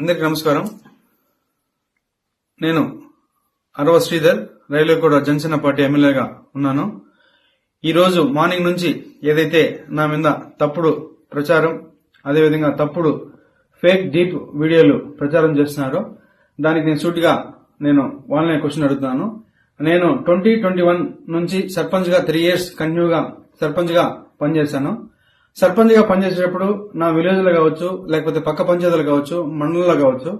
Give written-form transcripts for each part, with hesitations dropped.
అందరికి నమస్కారం. నేను అరవ శ్రీధర్, రైల్వేకోట జనసేన పార్టీ ఎమ్మెల్యేగా ఉన్నాను. ఈ రోజు మార్నింగ్ నుంచి ఏదైతే నా మీద తప్పుడు ప్రచారం, అదేవిధంగా తప్పుడు ఫేక్ డీప్ వీడియోలు ప్రచారం చేస్తున్నారో దానికి నేను సూటిగా వాళ్ళని క్వశ్చన్ అడుగుతున్నాను. నేను 2021 నుంచి సర్పంచ్ గా 3 years కంటిన్యూగా సర్పంచ్ గా పనిచేశాను. సర్పంచ్ గా పనిచేసేటప్పుడు నా విలేజ్ లో కావచ్చు, లేకపోతే పక్క పంచాయతీలు కావచ్చు, మండలంలో కావచ్చు,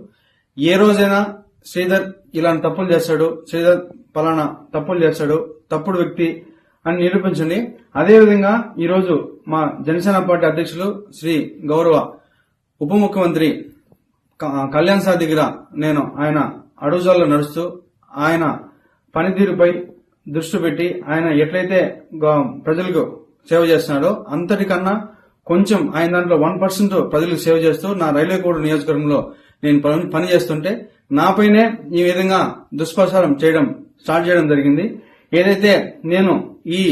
ఏ రోజైనా శ్రీధర్ ఇలాంటి తప్పులు చేస్తాడు, శ్రీధర్ పలానా తప్పులు చేస్తాడు, తప్పుడు వ్యక్తి అని నిరూపించండి. అదేవిధంగా ఈ రోజు మా జనసేన పార్టీ అధ్యక్షులు శ్రీ గౌరవ ఉప ముఖ్యమంత్రి కళ్యాణ్ సార్ దగ్గర ఆయన అడుగుజాల్లో నడుస్తూ ఆయన పనితీరుపై దృష్టి పెట్టి ఆయన ఎట్లయితే ప్రజలకు సేవ చేస్తున్నాడో అంతటికన్నా కొంచెం ఆయన దాంట్లో 1% ప్రజలకు సేవ చేస్తూ నా రైల్వేకోట నియోజకవర్గంలో నేను పని చేస్తుంటే నాపైనే ఈ విధంగా దుష్ప్రచారం స్టార్ట్ చేయడం జరిగింది. ఏదైతే నేను ఈ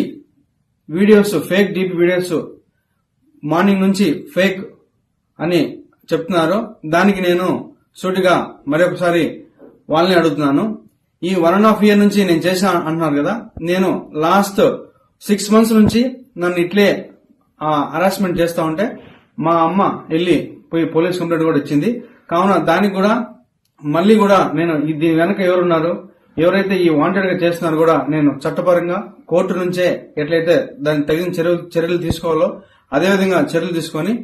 videos fake deep videos morning నుంచి ఫేక్ అని చెప్తున్నారో దానికి నేను సూటిగా మరొకసారి వాళ్ళని అడుగుతున్నాను. ఈ 1.5 year నుంచి నేను చేశా అంటున్నారు కదా, నేను లాస్ట్ 6 months నుంచి నన్ను ఇట్లే హరాస్మెంట్ చేస్తా ఉంటే మా అమ్మ పోయి పోలీస్ కంప్లైంట్ కూడా ఇచ్చింది. కావున దానికి కూడా మళ్ళీ కూడా నేను దీని వెనక ఎవరున్నారు, ఎవరైతే ఈ వాంటెడ్ గా చేస్తున్నారో కూడా నేను చట్టపరంగా కోర్టు నుంచే ఎట్లయితే దానికి తగిన చర్యలు తీసుకోవాలో అదేవిధంగా చర్యలు తీసుకొని